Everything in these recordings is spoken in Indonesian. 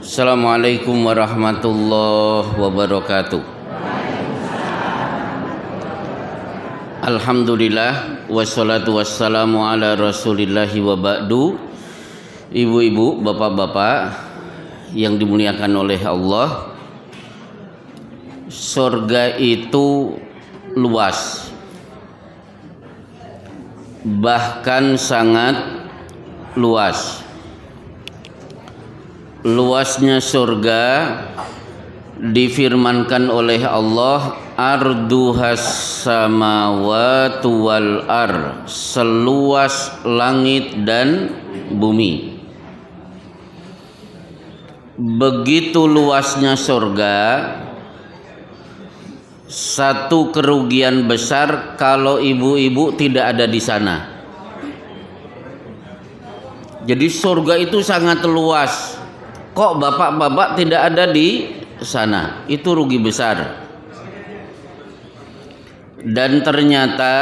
Assalamualaikum warahmatullahi wabarakatuh. Alhamdulillah wassalatu wassalamu ala rasulillahi wa ba'du. Ibu-ibu, bapak-bapak yang dimuliakan oleh Allah, surga itu luas, bahkan sangat luas. Luasnya surga difirmankan oleh Allah, arduhas samawati wal ar, seluas langit dan bumi. Begitu luasnya surga, satu kerugian besar kalau ibu-ibu tidak ada di sana. Jadi surga itu sangat luas. Kok bapak-bapak tidak ada di sana? Itu rugi besar. Dan ternyata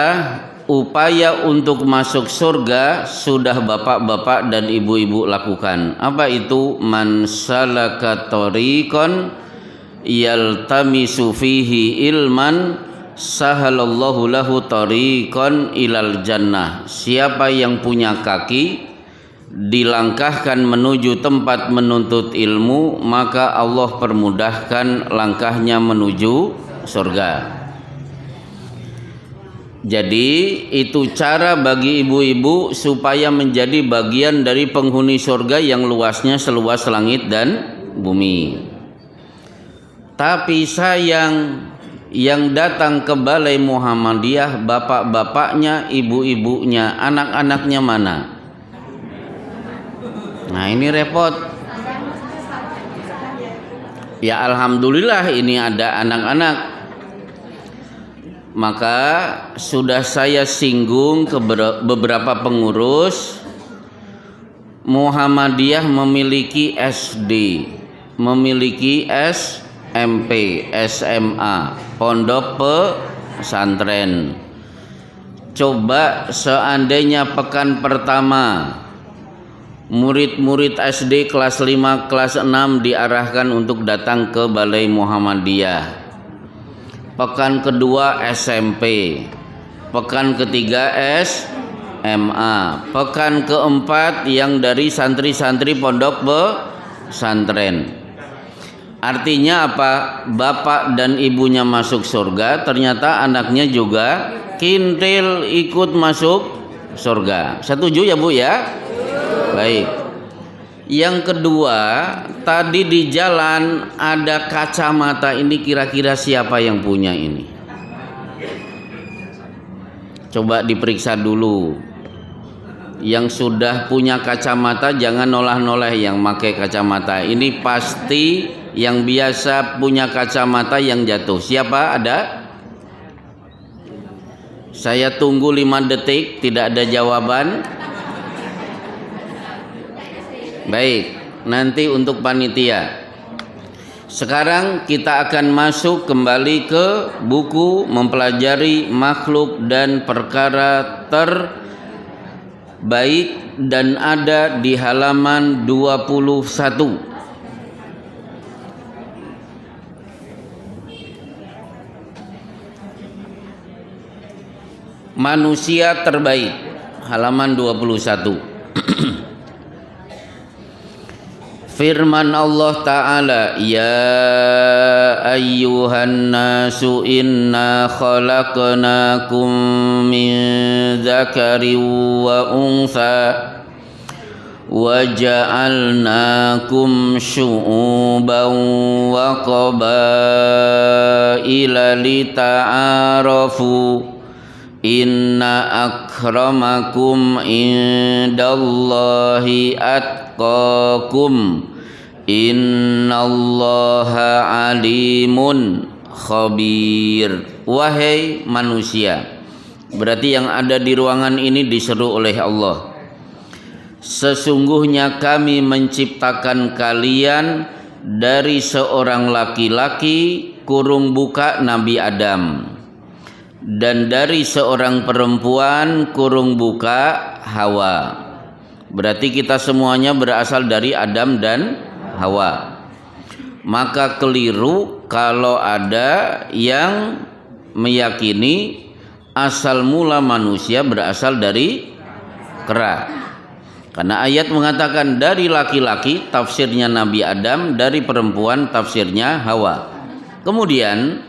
upaya untuk masuk surga sudah bapak-bapak dan ibu-ibu lakukan. Apa itu? Man salaka tariqan yaltamisu fihi ilman sahalallahu lahu tariqan ilal jannah. Siapa yang punya kaki dilangkahkan menuju tempat menuntut ilmu, maka Allah permudahkan langkahnya menuju surga. Jadi itu cara bagi ibu-ibu supaya menjadi bagian dari penghuni surga yang luasnya seluas langit dan bumi. Tapi sayang, yang datang ke Balai Muhammadiyah bapak-bapaknya, ibu-ibunya, anak-anaknya mana? Nah, ini repot. Ya alhamdulillah ini ada anak-anak. Maka sudah saya singgung ke beberapa pengurus, Muhammadiyah memiliki SD, memiliki SMP, SMA, pondok pesantren. Coba seandainya pekan pertama murid-murid SD kelas 5, kelas 6 diarahkan untuk datang ke Balai Muhammadiyah. Pekan kedua SMP, pekan ketiga SMA, pekan keempat yang dari santri-santri pondok pesantren. Artinya apa? Bapak dan ibunya masuk surga, ternyata anaknya juga kintil ikut masuk surga. Setuju ya Bu ya? Baik. Yang kedua, tadi di jalan ada kacamata. Ini kira-kira siapa yang punya ini? Coba diperiksa dulu. Yang sudah punya kacamata jangan nolah-nolah yang pakai kacamata. Ini pasti yang biasa punya kacamata yang jatuh. Siapa ada? Saya tunggu 5 detik, tidak ada jawaban. Baik, nanti untuk panitia. Sekarang kita akan masuk kembali ke buku mempelajari makhluk dan perkara terbaik dan ada di halaman 21. Manusia terbaik, halaman 21. Firman Allah Ta'ala, ya ayyuhan nasu inna khalaqnakum min dzakarin wa untha wa ja'alnakum syu'uban wa qabaila lita'arafu inna akramakum indallahi atqakum innallaha alimun khabir. Wahai manusia, berarti yang ada di ruangan ini diseru oleh Allah, sesungguhnya kami menciptakan kalian dari seorang laki-laki kurung buka Nabi Adam, dan dari seorang perempuan kurung buka Hawa. Berarti kita semuanya berasal dari Adam dan Hawa. maka keliru kalau ada yang meyakini asal mula manusia berasal dari kera. Karena ayat mengatakan dari laki-laki tafsirnya Nabi Adam, dari perempuan tafsirnya Hawa. Kemudian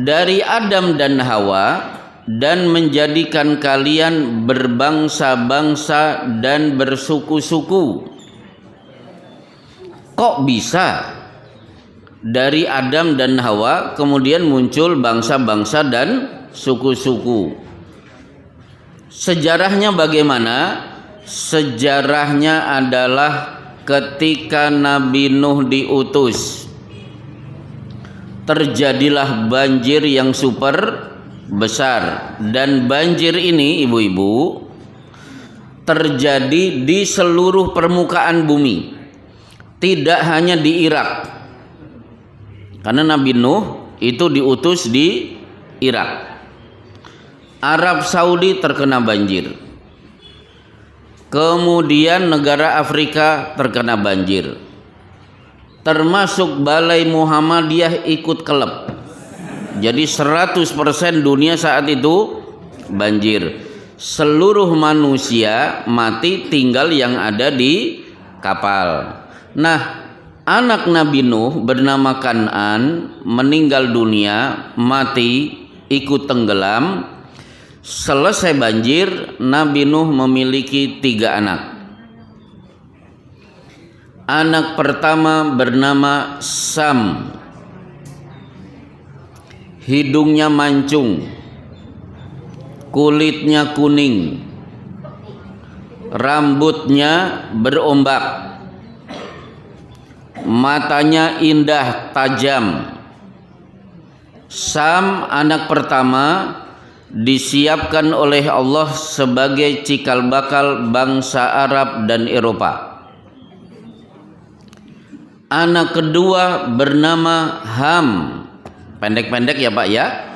dari Adam dan Hawa, dan menjadikan kalian berbangsa-bangsa dan bersuku-suku. Kok bisa dari Adam dan Hawa kemudian muncul bangsa-bangsa dan suku-suku? Sejarahnya bagaimana? Sejarahnya adalah ketika Nabi Nuh diutus, terjadilah banjir yang super besar, dan banjir ini ibu-ibu terjadi di seluruh permukaan bumi, tidak hanya di Irak, karena Nabi Nuh itu diutus di Irak. Arab Saudi terkena banjir, kemudian negara Afrika terkena banjir, termasuk Balai Muhammadiyah ikut kelep. Jadi 100% dunia saat itu banjir. Seluruh manusia mati, tinggal yang ada di kapal. Nah, anak Nabi Nuh bernama Kan'an meninggal dunia, mati, ikut tenggelam. Selesai banjir, Nabi Nuh memiliki 3 anak. Anak pertama bernama Sam, hidungnya mancung, kulitnya kuning, rambutnya berombak, matanya indah tajam. Sam, anak pertama, disiapkan oleh Allah sebagai cikal bakal bangsa Arab dan Eropa. Anak kedua bernama Ham, pendek-pendek ya Pak ya.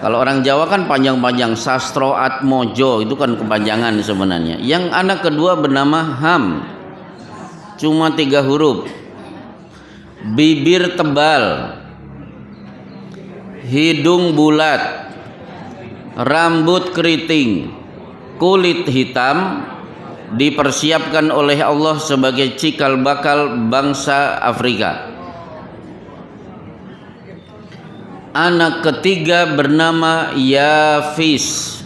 Kalau orang Jawa kan panjang-panjang, Sastro Atmojo itu kan kepanjangan sebenarnya. Yang anak kedua bernama Ham, cuma 3 huruf, bibir tebal, hidung bulat, rambut keriting, kulit hitam, dipersiapkan oleh Allah sebagai cikal bakal bangsa Afrika. Anak ketiga bernama Yafis,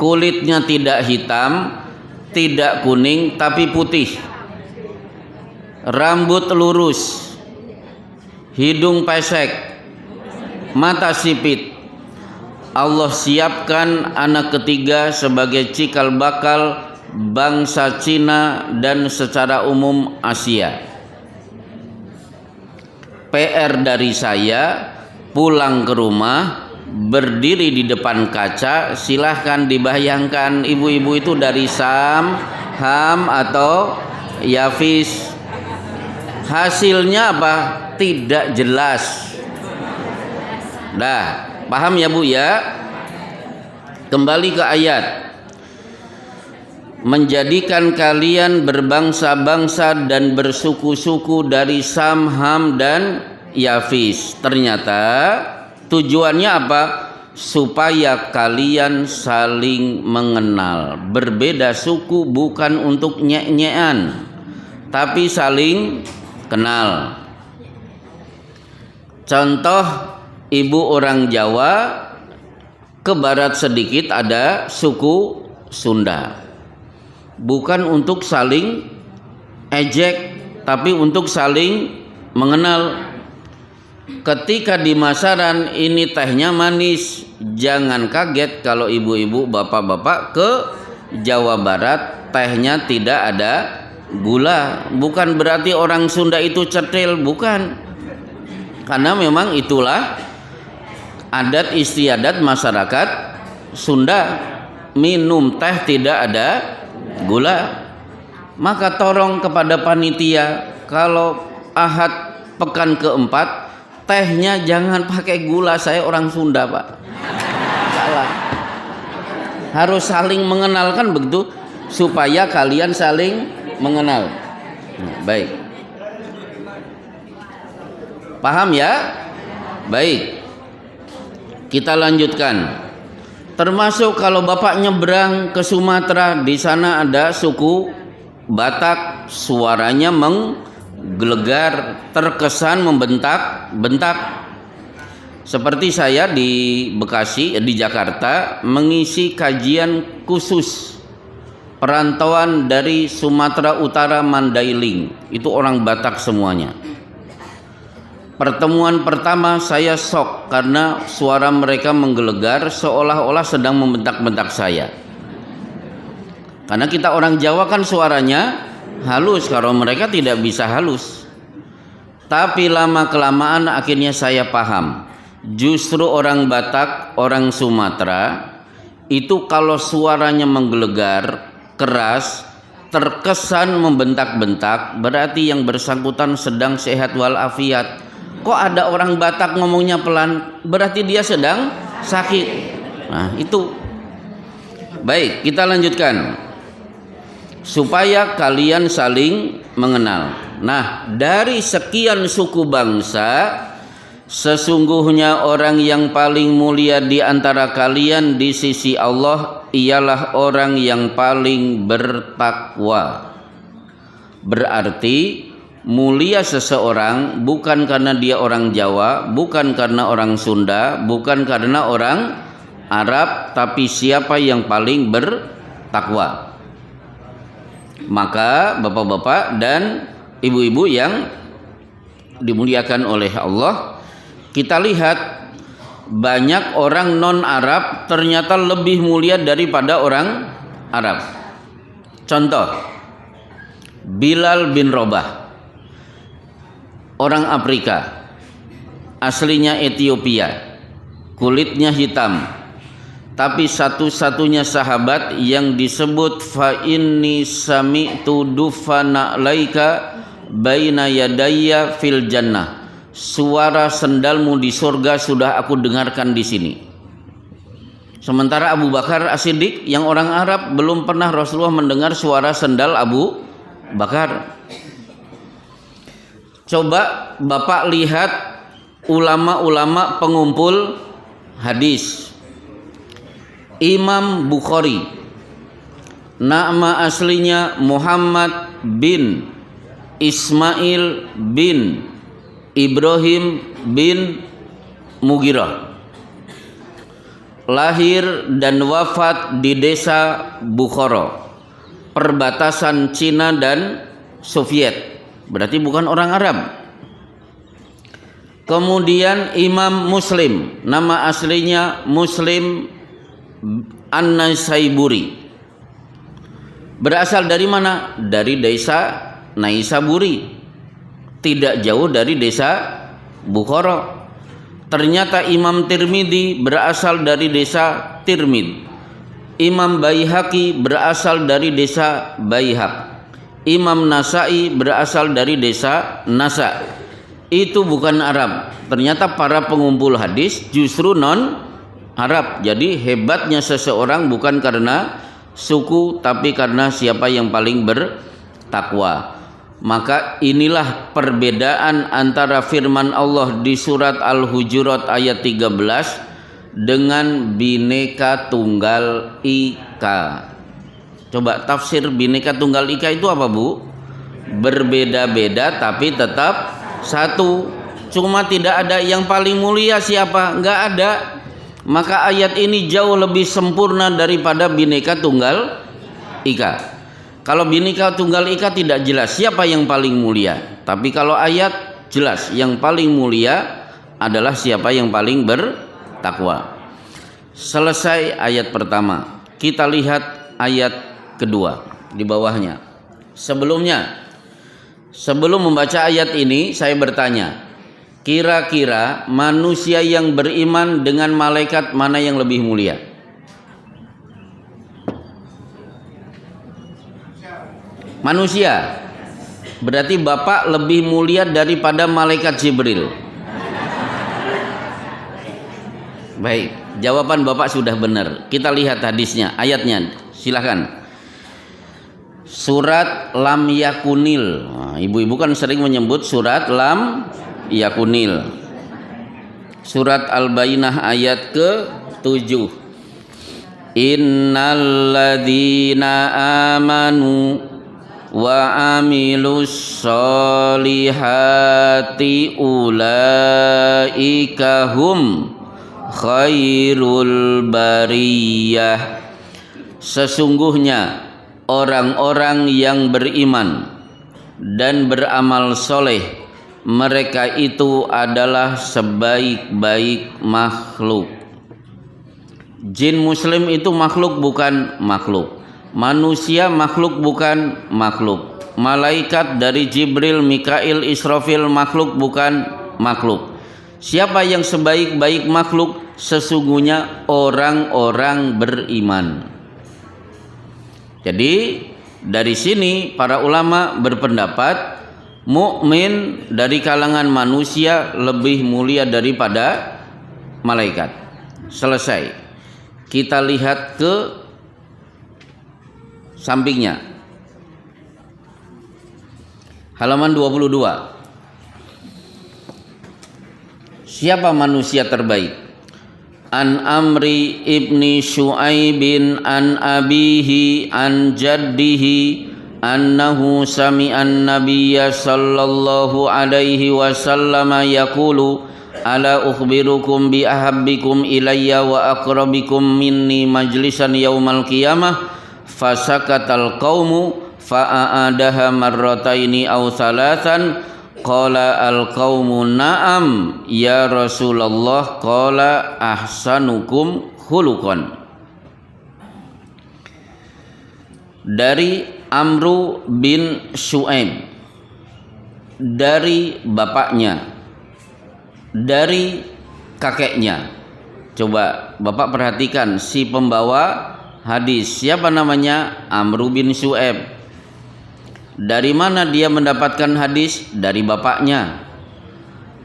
kulitnya tidak hitam, tidak kuning, tapi putih, rambut lurus, hidung pesek, mata sipit. Allah siapkan anak ketiga sebagai cikal bakal bangsa Cina dan secara umum Asia. PR dari saya, pulang ke rumah, berdiri di depan kaca, silahkan dibayangkan ibu-ibu itu dari Sam, Ham atau Yafis. Hasilnya apa? Tidak jelas. Dah, paham ya Bu ya? Kembali ke ayat. Menjadikan kalian berbangsa-bangsa dan bersuku-suku dari Sam, Ham dan Yafis. Ternyata tujuannya apa? Supaya kalian saling mengenal. Berbeda suku bukan untuk nyek-nyekan, tapi saling kenal. Contoh, ibu orang Jawa, ke barat sedikit ada suku Sunda. Bukan untuk saling ejek, tapi untuk saling mengenal. Ketika di masaran, ini tehnya manis, jangan kaget kalau ibu-ibu, bapak-bapak ke Jawa Barat tehnya tidak ada gula. Bukan berarti orang Sunda itu cetil, bukan. Karena memang itulah adat istiadat masyarakat Sunda, minum teh tidak ada gula. Maka tolong kepada panitia, kalau Ahad pekan keempat, tehnya jangan pakai gula. Saya orang Sunda Pak, salah. Harus saling mengenal, kan begitu, supaya kalian saling mengenal. Baik. Paham ya? Baik. Kita lanjutkan. Termasuk kalau Bapak nyebrang ke Sumatera, di sana ada suku Batak, suaranya menggelegar, terkesan membentak-bentak. Seperti saya di Bekasi, di Jakarta, mengisi kajian khusus perantauan dari Sumatera Utara Mandailing. Itu orang Batak semuanya. Pertemuan pertama saya shock karena suara mereka menggelegar seolah-olah sedang membentak-bentak saya. Karena kita orang Jawa kan suaranya halus, kalau mereka tidak bisa halus. Tapi lama-kelamaan akhirnya saya paham. Justru orang Batak, orang Sumatera itu kalau suaranya menggelegar, keras, terkesan membentak-bentak, berarti yang bersangkutan sedang sehat walafiat. Kok ada orang Batak ngomongnya pelan, berarti dia sedang sakit. Nah itu. Baik, kita lanjutkan. Supaya kalian saling mengenal. Nah, dari sekian suku bangsa, sesungguhnya orang yang paling mulia di antara kalian di sisi Allah ialah orang yang paling bertakwa. Berarti mulia seseorang bukan karena dia orang Jawa, bukan karena orang Sunda, bukan karena orang Arab, tapi siapa yang paling bertakwa. Maka bapak-bapak dan ibu-ibu yang dimuliakan oleh Allah, kita lihat banyak orang non-Arab ternyata lebih mulia daripada orang Arab. Contoh, Bilal bin Rabah, orang Afrika, aslinya Ethiopia, kulitnya hitam, tapi satu-satunya sahabat yang disebut fa inni sami'tu dufana laika baina yadayya fil jannah. Suara sendalmu di surga sudah aku dengarkan di sini. Sementara Abu Bakar As-Siddiq yang orang Arab belum pernah Rasulullah mendengar suara sendal Abu Bakar. Coba Bapak lihat ulama-ulama pengumpul hadis. Imam Bukhari, nama aslinya Muhammad bin Ismail bin Ibrahim bin Mughirah. Lahir dan wafat di desa Bukhara, perbatasan Cina dan Soviet. Berarti bukan orang Arab. Kemudian Imam Muslim, nama aslinya Muslim An-Naisaburi. Berasal dari mana? Dari desa Naisaburi, tidak jauh dari desa Bukhara. Ternyata Imam Tirmidzi berasal dari desa Tirmidz. Imam Baihaqi berasal dari desa Baihaq. Imam Nasai berasal dari desa Nasa. Itu bukan Arab. Ternyata para pengumpul hadis justru non Arab. Jadi hebatnya seseorang bukan karena suku, tapi karena siapa yang paling bertakwa. Maka inilah perbedaan antara firman Allah di surat Al-Hujurat ayat 13 dengan Bhinneka Tunggal Ika. Coba tafsir Bhinneka Tunggal Ika itu apa, Bu? Berbeda-beda tapi tetap satu. Cuma tidak ada yang paling mulia siapa? Enggak ada. Maka ayat ini jauh lebih sempurna daripada Bhinneka Tunggal Ika. Kalau Bhinneka Tunggal Ika tidak jelas siapa yang paling mulia. Tapi kalau ayat jelas yang paling mulia adalah siapa yang paling bertakwa. Selesai ayat pertama. Kita lihat ayat kedua di bawahnya. Sebelum membaca ayat ini saya bertanya, kira-kira manusia yang beriman dengan malaikat mana yang lebih mulia? Manusia. Berarti Bapak lebih mulia daripada malaikat Jibril. Baik, jawaban Bapak sudah benar. Kita lihat hadisnya, ayatnya. Silakan. Surat Lam Yakunil. Nah, ibu-ibu kan sering menyebut surat Lam yakunil. Surat Al-Bayyinah ayat ke-7. Innal ladzina amanu wa amilus solihati ulaika hum khairul bariyah. Sesungguhnya orang-orang yang beriman dan beramal soleh, mereka itu adalah sebaik-baik makhluk. Jin muslim itu makhluk bukan makhluk. Manusia makhluk bukan makhluk. Malaikat dari Jibril, Mikail, Israfil makhluk bukan makhluk. Siapa yang sebaik-baik makhluk? Sesungguhnya orang-orang beriman. Jadi dari sini para ulama berpendapat mukmin dari kalangan manusia lebih mulia daripada malaikat. Selesai. Kita lihat ke sampingnya. Halaman 22. Siapa manusia terbaik? An Amri ibni Syu'aibin an abihi an jaddihi annahu sami'an nabiyya sallallahu alaihi wasallam yaqulu ala ukhbirukum bi ahabbikum ilayya wa aqrabikum minni majlisan yaumal qiyamah fasakatal qaumu fa'adaha marrataini aw thalathan qala al qaumu na'am ya Rasulullah qala ahsanukum khuluqan. Dari Amru bin Syu'aib, dari bapaknya, dari kakeknya. Coba Bapak perhatikan si pembawa hadis, siapa namanya? Amru bin Syu'aib. Dari mana dia mendapatkan hadis? Dari bapaknya.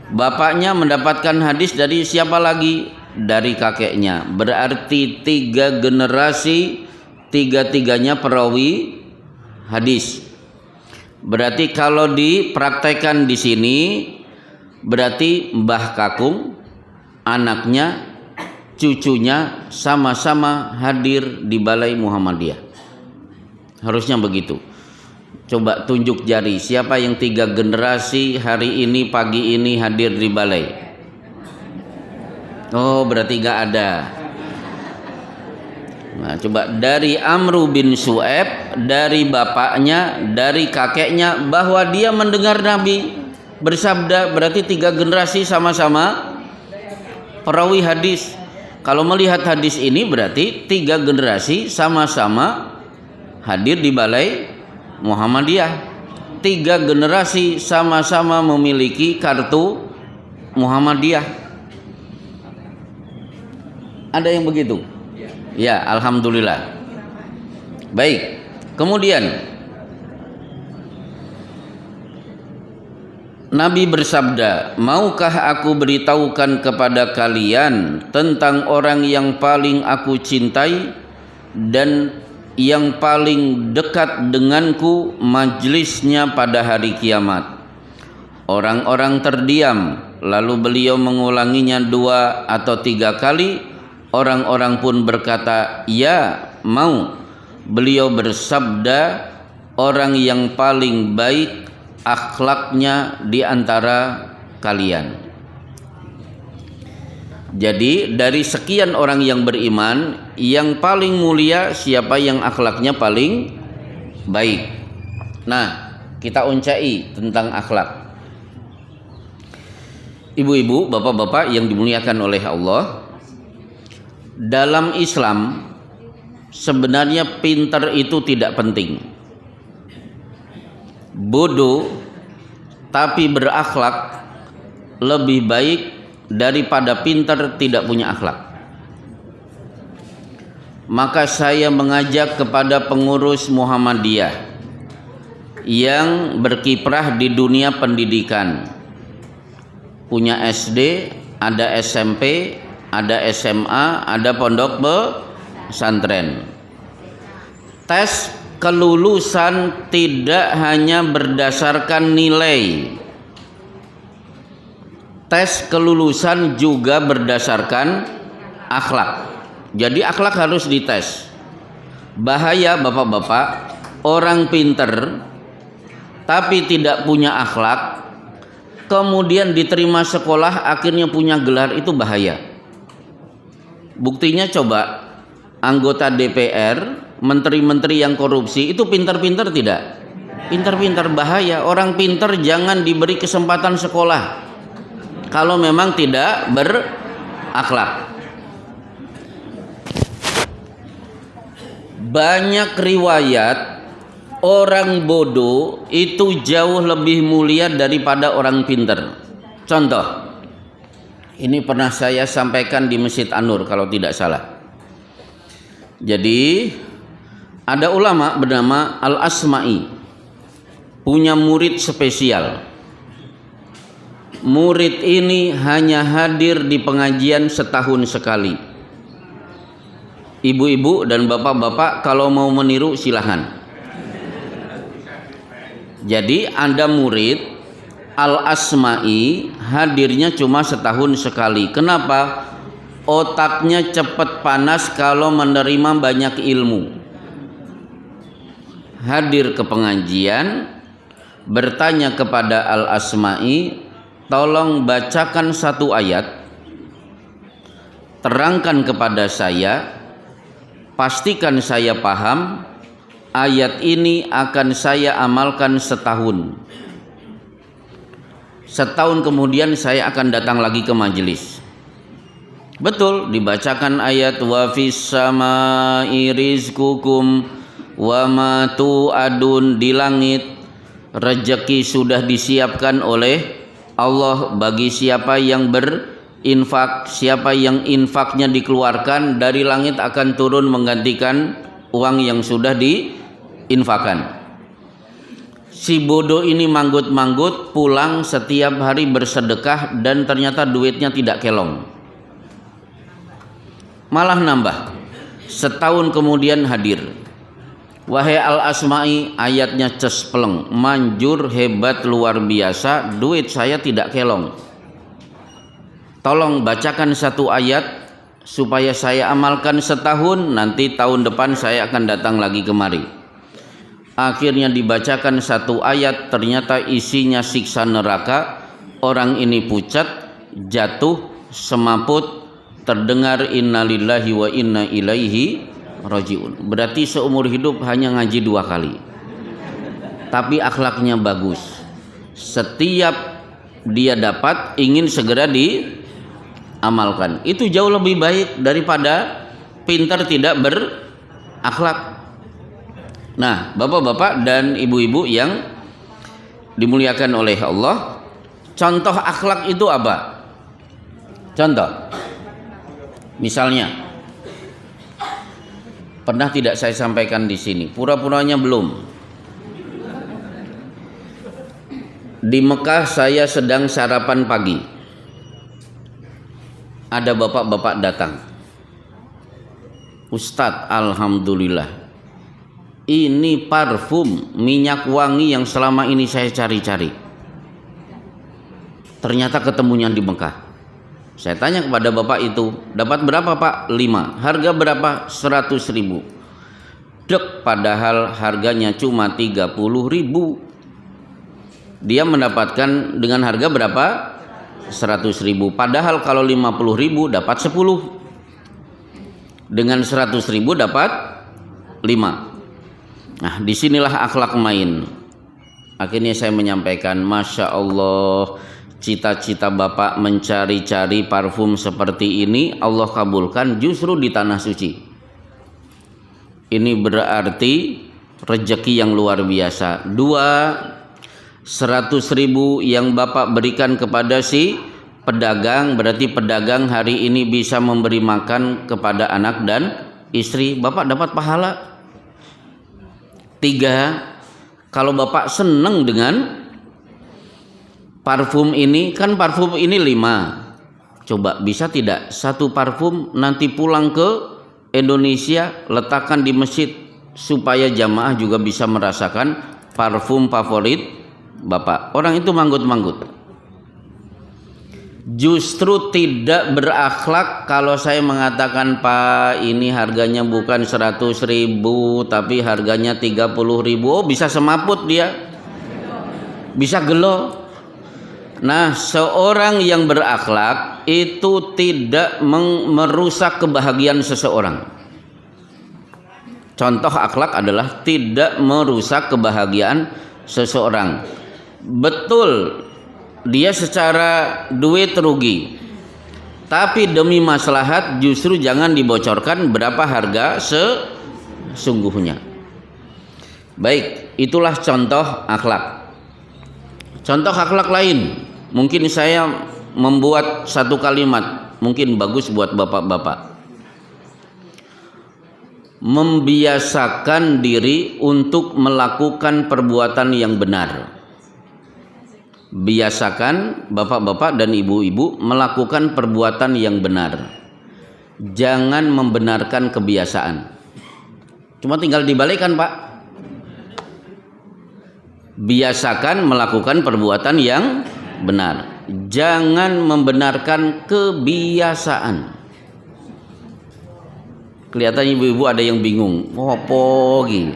Bapaknya mendapatkan hadis dari siapa lagi? Dari kakeknya. Berarti 3 generasi, 3-tiganya perawi hadis. Berarti kalau dipraktekkan di sini, berarti Mbah Kakung, anaknya, cucunya sama-sama hadir di Balai Muhammadiyah. Harusnya begitu. Coba tunjuk jari, siapa yang 3 generasi hari ini pagi ini hadir di balai? Oh, berarti gak ada. Nah, coba dari Amru bin Syu'aib, dari bapaknya, dari kakeknya, bahwa dia mendengar Nabi bersabda, berarti 3 generasi sama-sama perawi hadis. Kalau melihat hadis ini berarti 3 generasi sama-sama hadir di Balai Muhammadiyah. 3 generasi sama-sama memiliki kartu Muhammadiyah. Ada yang begitu? Ya, alhamdulillah. Baik. Kemudian Nabi bersabda, "Maukah aku beritahukan kepada kalian tentang orang yang paling aku cintai dan yang paling dekat denganku majlisnya pada hari kiamat?" Orang-orang terdiam, lalu beliau mengulanginya 2 atau 3 kali. Orang-orang pun berkata, "Ya, mau." Beliau bersabda, "Orang yang paling baik akhlaknya di antara kalian." Jadi dari sekian orang yang beriman, yang paling mulia siapa yang akhlaknya paling baik. Nah, kita uncai tentang akhlak. Ibu-ibu, bapak-bapak yang dimuliakan oleh Allah, dalam Islam sebenarnya pintar itu tidak penting. Bodoh tapi berakhlak lebih baik daripada pintar tidak punya akhlak. Maka saya mengajak kepada pengurus Muhammadiyah yang berkiprah di dunia pendidikan, punya SD, ada SMP, ada SMA, ada pondok pesantren. Tes kelulusan tidak hanya berdasarkan nilai, tes kelulusan juga berdasarkan akhlak. Jadi akhlak harus dites. Bahaya bapak-bapak, orang pinter tapi tidak punya akhlak, kemudian diterima sekolah akhirnya punya gelar, itu bahaya. Buktinya coba anggota DPR, menteri-menteri yang korupsi itu pintar-pintar tidak? Pintar-pintar. Bahaya. Orang pintar jangan diberi kesempatan sekolah kalau memang tidak berakhlak. Banyak riwayat orang bodoh itu jauh lebih mulia daripada orang pintar. Contoh, ini pernah saya sampaikan di Masjid An-Nur kalau tidak salah. Jadi ada ulama bernama Al-Asma'i, punya murid spesial. Murid ini hanya hadir di pengajian setahun sekali. Ibu-ibu dan bapak-bapak kalau mau meniru silahkan. Jadi Anda murid Al-Asma'i, hadirnya cuma setahun sekali. Kenapa? Otaknya cepat panas kalau menerima banyak ilmu. Hadir ke pengajian, bertanya kepada Al-Asma'i, tolong bacakan satu ayat, terangkan kepada saya, pastikan saya paham, ayat ini akan saya amalkan setahun. Setahun kemudian saya akan datang lagi ke majelis. Betul, dibacakan ayat wa fis samai rizqukum wa ma tu'adun, di langit rezeki sudah disiapkan oleh Allah bagi siapa yang berinfak, siapa yang infaknya dikeluarkan, dari langit akan turun menggantikan uang yang sudah diinfakkan. Si bodoh ini manggut-manggut, pulang setiap hari bersedekah dan ternyata duitnya tidak kelong, malah nambah. Setahun kemudian hadir, wahai Al-Asma'i, ayatnya cespleng, manjur, hebat, luar biasa, duit saya tidak kelong, tolong bacakan satu ayat supaya saya amalkan setahun, nanti tahun depan saya akan datang lagi kemari. Akhirnya dibacakan satu ayat, ternyata isinya siksa neraka. Orang ini pucat, jatuh, semaput, terdengar innalillahi wa inna ilaihi rajiun. Berarti seumur hidup hanya ngaji 2 kali, tapi akhlaknya bagus. Setiap dia dapat ingin segera diamalkan. Itu jauh lebih baik daripada pintar tidak berakhlak. Nah, bapak-bapak dan ibu-ibu yang dimuliakan oleh Allah, contoh akhlak itu apa? Contoh, misalnya, pernah tidak saya sampaikan di sini? Pura-puranya belum. Di Mekah saya sedang sarapan pagi. Ada bapak-bapak datang. Ustadz, alhamdulillah, ini parfum minyak wangi yang selama ini saya cari-cari. Ternyata ketemunya di Mekah. Saya tanya kepada bapak itu, dapat berapa pak? 5. Harga berapa? 100.000. Dek, padahal harganya cuma 30.000. Dia mendapatkan dengan harga berapa? 100.000. Padahal kalau 50.000 dapat 10. Dengan 100.000 dapat 5. Nah, disinilah akhlak main. Akhirnya saya menyampaikan, Masya Allah, cita-cita bapak mencari-cari parfum seperti ini Allah kabulkan justru di tanah suci. Ini berarti rezeki yang luar biasa. 100.000 yang bapak berikan kepada si pedagang, berarti pedagang hari ini bisa memberi makan kepada anak dan istri, bapak dapat pahala. 3, kalau bapak senang dengan parfum ini, kan parfum ini 5, coba bisa tidak satu parfum nanti pulang ke Indonesia, letakkan di masjid supaya jamaah juga bisa merasakan parfum favorit bapak. Orang itu manggut-manggut. Justru tidak berakhlak kalau saya mengatakan, Pak, ini harganya bukan 100.000 tapi harganya 30.000. Oh, bisa semaput dia, bisa gelo. Nah, seorang yang berakhlak itu tidak merusak kebahagiaan seseorang. Contoh akhlak adalah tidak merusak kebahagiaan seseorang. Betul, dia secara duit rugi, tapi demi maslahat justru jangan dibocorkan berapa harga sesungguhnya. Baik, itulah contoh akhlak. Contoh akhlak lain, mungkin saya membuat satu kalimat, mungkin bagus buat bapak-bapak. Membiasakan diri untuk melakukan perbuatan yang benar. Biasakan bapak-bapak dan ibu-ibu melakukan perbuatan yang benar. Jangan membenarkan kebiasaan. Cuma tinggal dibalikkan, Pak. Biasakan melakukan perbuatan yang benar. Jangan membenarkan kebiasaan. Kelihatannya ibu-ibu ada yang bingung. Apa gitu?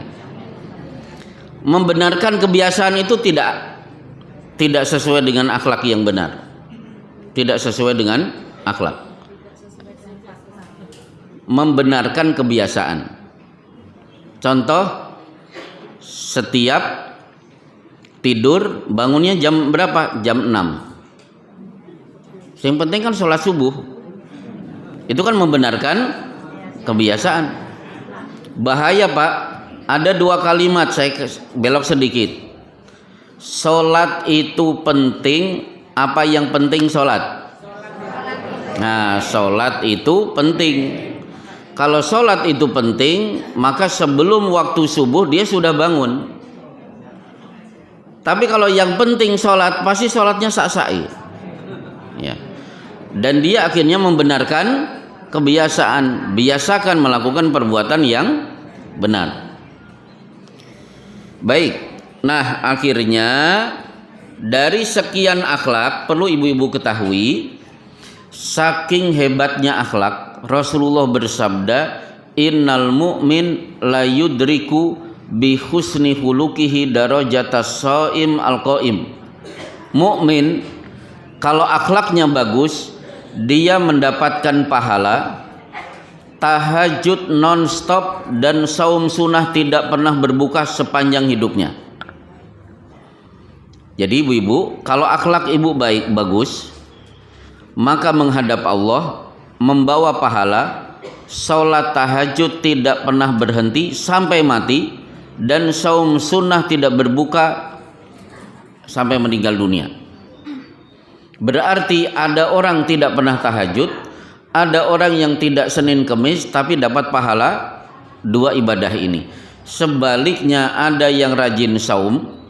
Membenarkan kebiasaan itu tidak sesuai dengan akhlak yang benar. Tidak sesuai dengan akhlak. Membenarkan kebiasaan. Contoh, setiap tidur bangunnya jam berapa? Jam 6. Yang penting kan sholat subuh. Itu kan membenarkan kebiasaan. Bahaya, Pak. Ada dua kalimat, saya belok sedikit. Sholat itu penting. Apa yang penting sholat? Nah, sholat itu penting. Kalau sholat itu penting, maka sebelum waktu subuh dia sudah bangun. Tapi kalau yang penting sholat, pasti sholatnya sak-sai. Ya. Dan dia akhirnya membenarkan kebiasaan. Biasakan melakukan perbuatan yang benar. Baik. Nah, akhirnya dari sekian akhlak perlu ibu-ibu ketahui, saking hebatnya akhlak, Rasulullah bersabda, innal mu'min la yudriku bi husni khuluqihi darajatas shaim al-qaim. Mukmin kalau akhlaknya bagus, dia mendapatkan pahala tahajud non-stop dan saum sunnah tidak pernah berbuka sepanjang hidupnya. Jadi ibu-ibu, kalau akhlak ibu baik bagus, maka menghadap Allah membawa pahala, salat tahajud tidak pernah berhenti sampai mati, dan saum sunnah tidak berbuka sampai meninggal dunia. Berarti ada orang tidak pernah tahajud, ada orang yang tidak Senin Kemis tapi dapat pahala dua ibadah ini. Sebaliknya ada yang rajin saum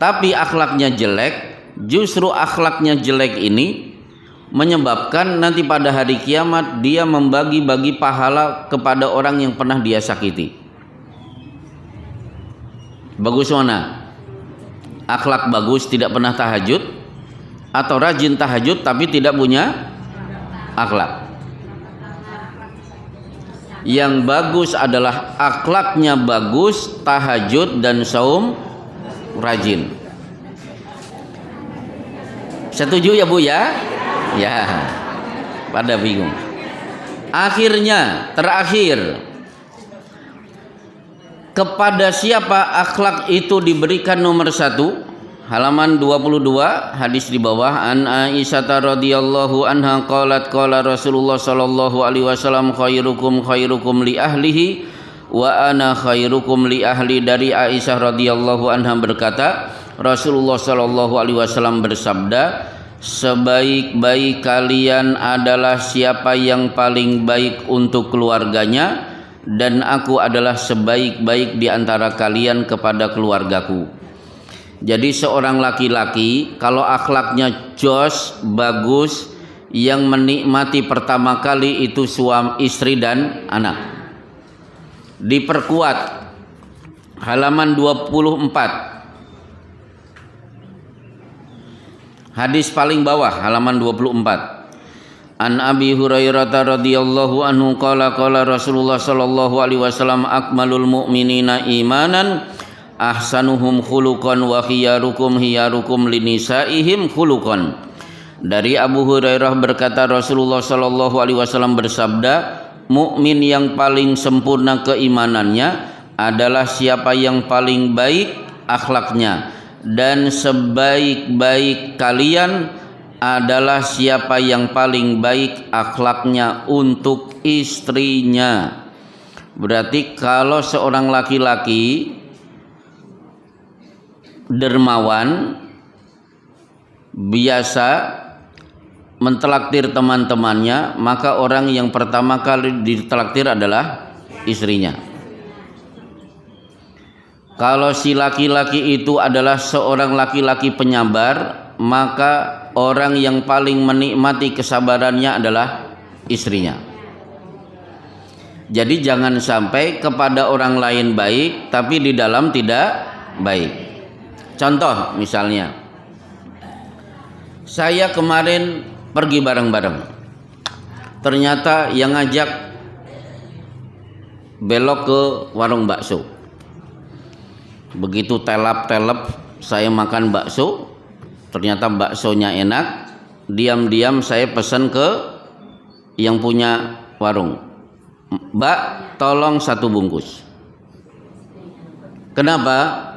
tapi akhlaknya jelek, justru akhlaknya jelek ini menyebabkan nanti pada hari kiamat dia membagi-bagi pahala kepada orang yang pernah dia sakiti. Bagus mana? Akhlak bagus tidak pernah tahajud, atau rajin tahajud tapi tidak punya akhlak? Yang bagus adalah akhlaknya bagus, tahajud dan saum rajin. Setuju ya Bu ya? Ya. Pada bingung. Akhirnya, terakhir, kepada siapa akhlak itu diberikan nomor 1? Halaman 22, hadis di bawah. An Aisyah radhiyallahu anha qalat qala Rasulullah sallallahu alaihi wasallam khairukum li ahlihi wa ana khairukum li ahli. Dari Aisyah radhiyallahu anha berkata, Rasulullah sallallahu alaihi wasallam bersabda, sebaik-baik kalian adalah siapa yang paling baik untuk keluarganya, dan aku adalah sebaik-baik di antara kalian kepada keluargaku. Jadi seorang laki-laki kalau akhlaknya jos, bagus, yang menikmati pertama kali itu suami, istri dan anak. Diperkuat. Halaman 24. Hadis paling bawah halaman 24. An Abi Hurairah radhiyallahu anhu qala qala Rasulullah sallallahu alaihi wasallam akmalul mu'minina imanan ahsanuhum khuluqan wa khiyarukum linisaihim khuluqan. Dari Abu Hurairah berkata Rasulullah sallallahu alaihi wasallam bersabda, mukmin yang paling sempurna keimanannya adalah siapa yang paling baik akhlaknya, dan sebaik-baik kalian adalah siapa yang paling baik akhlaknya untuk istrinya. Berarti kalau seorang laki-laki dermawan, biasa mentraktir teman-temannya, maka orang yang pertama kali ditraktir adalah istrinya. Kalau si laki-laki itu adalah seorang laki-laki penyabar, maka orang yang paling menikmati kesabarannya adalah istrinya. Jadi jangan sampai kepada orang lain baik tapi di dalam tidak baik. Contoh misalnya, saya kemarin pergi bareng-bareng, ternyata yang ngajak belok ke warung bakso. Begitu telap-telep saya makan bakso, ternyata baksonya enak, diam-diam saya pesan ke yang punya warung, Mbak tolong 1 bungkus. Kenapa?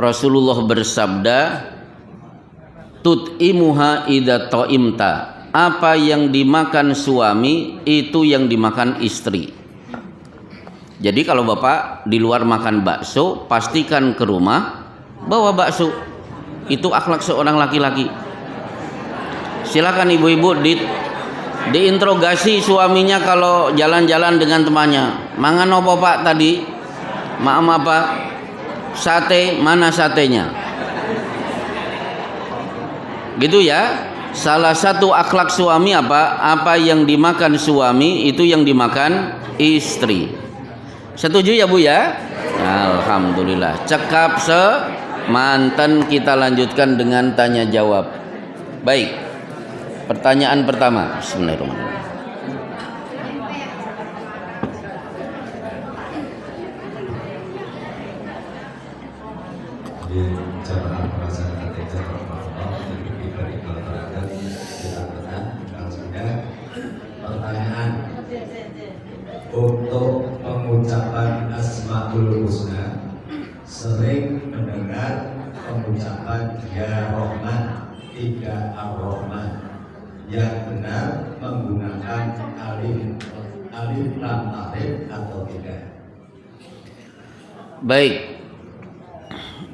Rasulullah bersabda, tut'imuha idza ta'imta, apa yang dimakan suami itu yang dimakan istri. Jadi kalau bapak di luar makan bakso, pastikan ke rumah bawa bakso. Itu akhlak seorang laki-laki. Silakan ibu-ibu diinterogasi suaminya kalau jalan-jalan dengan temannya. Mangan apa pak tadi? Maam apa? Sate, mana satenya? Gitu ya. Salah satu akhlak suami apa? Apa yang dimakan suami itu yang dimakan istri. Setuju ya Bu ya? Alhamdulillah. Cekap mantan. Kita lanjutkan dengan tanya jawab. Baik. Pertanyaan pertama. Bismillahirrahmanirrahim. Pertanyaan untuk pengucapan Asmaul Husna, sering mendengar pengucapan Ya Rahman, tidak Ar-Rahman. Yang benar menggunakan alif lam alif atau tidak? Baik.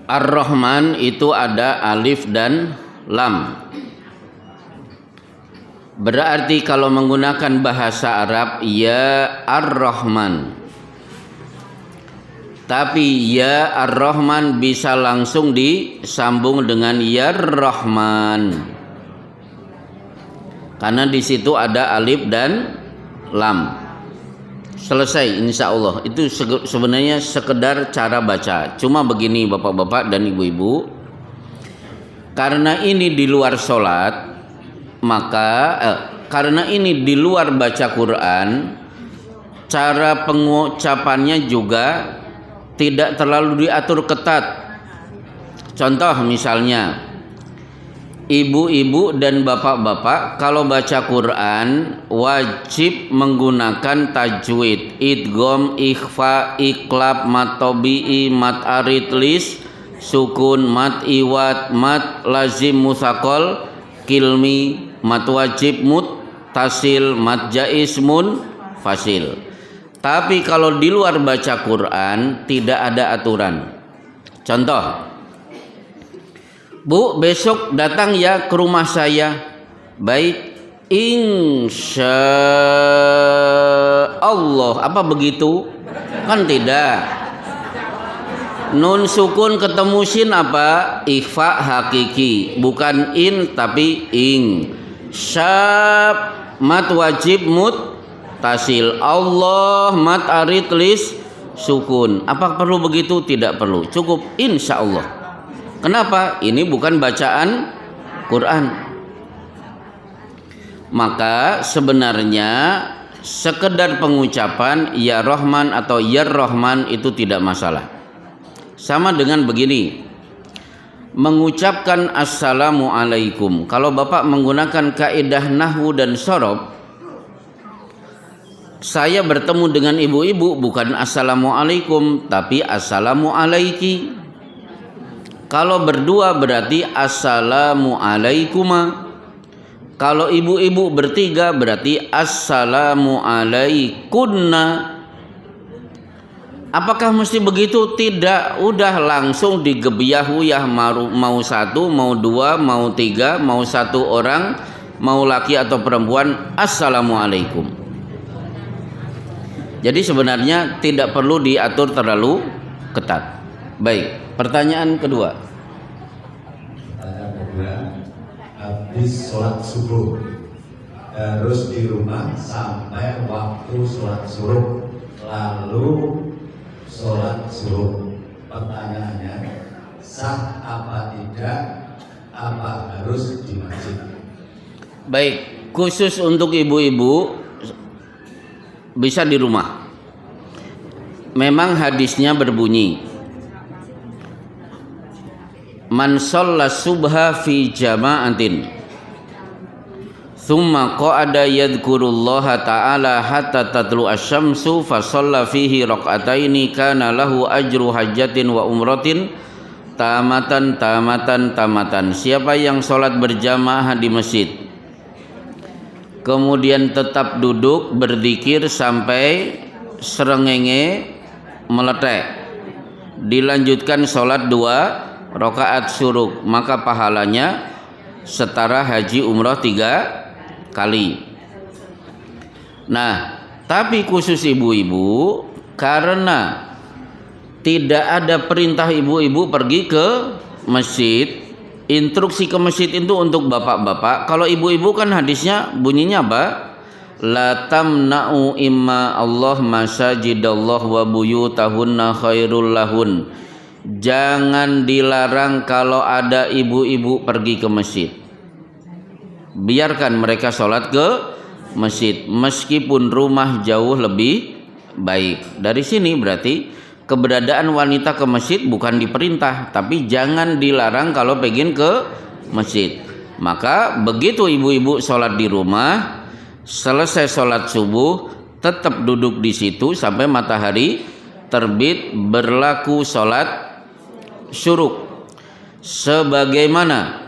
Ar-Rahman itu ada alif dan lam. Berarti kalau menggunakan bahasa Arab ya Ar-Rahman. Tapi ya Ar-Rahman bisa langsung disambung dengan ya Rahman. Karena di situ ada alif dan lam. Selesai insya Allah. Itu sebenarnya sekedar cara baca. Cuma begini bapak-bapak dan ibu-ibu, karena ini di luar sholat, maka karena ini di luar baca Quran, cara pengucapannya juga tidak terlalu diatur ketat. Contoh misalnya, ibu-ibu dan bapak-bapak kalau baca Quran wajib menggunakan tajwid, idgham, ikhfa, iqlab, mat tabi'i, mat arid lis, sukun, mat iwat, mat lazim mutsaqal, kilmi, mat wajib muttasil, mat jaiz munfasil. Tapi kalau di luar baca Quran tidak ada aturan. Contoh, Bu, besok datang ya ke rumah saya. Baik, insya Allah. Apa begitu? Kan tidak. Nun sukun ketemu sin apa? Ikhfa hakiki. Bukan in tapi ing. Syab mat wajib muttasil. Allah mat arid lis sukun. Apa perlu begitu? Tidak perlu. Cukup insya Allah. Kenapa? Ini bukan bacaan Quran. Maka sebenarnya sekedar pengucapan ya Rahman atau ya Rahman itu tidak masalah. Sama dengan begini, mengucapkan Assalamualaikum. Kalau Bapak menggunakan kaidah nahwu dan shorof, saya bertemu dengan ibu-ibu bukan Assalamualaikum tapi Assalamualaiki. Kalau berdua berarti Assalamualaikuma. Kalau ibu-ibu bertiga berarti Assalamualaikunna. Apakah mesti begitu? Tidak, udah langsung digebiah-uyah, mau satu, mau dua, mau tiga, mau satu orang, mau laki atau perempuan, Assalamualaikum. Jadi sebenarnya tidak perlu diatur terlalu ketat. Baik, pertanyaan kedua. Pertanyaan kedua, habis sholat subuh harus di rumah sampai waktu sholat subuh, lalu sholat subuh. Pertanyaannya, sah apa tidak? Apa harus di masjid? Baik, khusus untuk ibu-ibu bisa di rumah. Memang hadisnya berbunyi, man shalla subha fi jama'atin thumma qa'ada yadhkurullaha ta'ala hatta tatlu asy-syamsu fa shalla fihi raq'ataini kana lahu ajru hajjatin wa umratin tamatan. Siapa yang sholat berjamaah di masjid kemudian tetap duduk berzikir sampai srengenge meletek, dilanjutkan sholat 2 rakaat syuruk, maka pahalanya setara haji umroh 3 kali. Nah, tapi khusus ibu-ibu, karena tidak ada perintah ibu-ibu pergi ke masjid, instruksi ke masjid itu untuk bapak-bapak. Kalau ibu-ibu kan hadisnya bunyinya apa? La tamna'u imma Allah masajidallah wa buyutahunna khairul lahun. Jangan dilarang kalau ada ibu-ibu pergi ke masjid. Biarkan mereka sholat ke masjid, meskipun rumah jauh lebih baik. Dari sini berarti keberadaan wanita ke masjid bukan diperintah, tapi jangan dilarang kalau pengen ke masjid. Maka begitu ibu-ibu sholat di rumah, selesai sholat subuh tetap duduk di situ sampai matahari terbit, berlaku sholat syuruk. Sebagaimana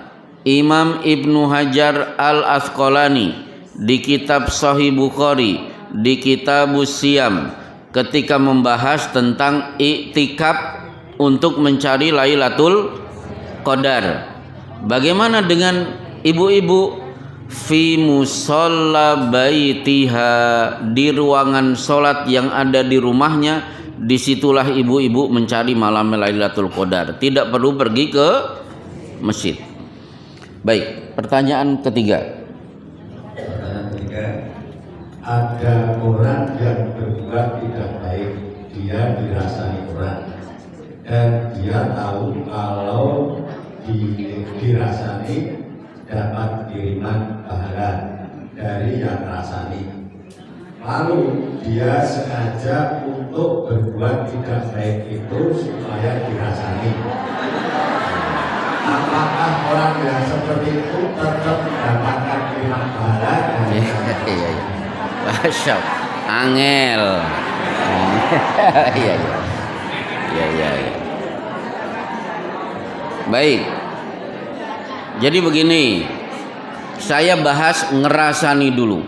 Imam Ibnu Hajar Al-Asqalani di kitab Sahih Bukhari, di Kitabus Siyam, ketika membahas tentang iktikaf untuk mencari Lailatul Qadar. Bagaimana dengan ibu-ibu? Fi musalla baitiha, di ruangan sholat yang ada di rumahnya, disitulah ibu-ibu mencari malam Lailatul Qadar. Tidak perlu pergi ke masjid. Baik, pertanyaan ketiga. Pertanyaan ketiga, ada orang yang berbuat tidak baik, dia dirasani orang, dan dia tahu kalau dirasani dapat kiriman pahala dari yang rasani. Lalu dia sengaja untuk berbuat tidak baik itu supaya dirasani. Apakah orang yang seperti itu tetap mendapatkan kiriman pahala? Iya. Masya angel. Iya. Baik. Jadi begini, saya bahas ngerasani dulu.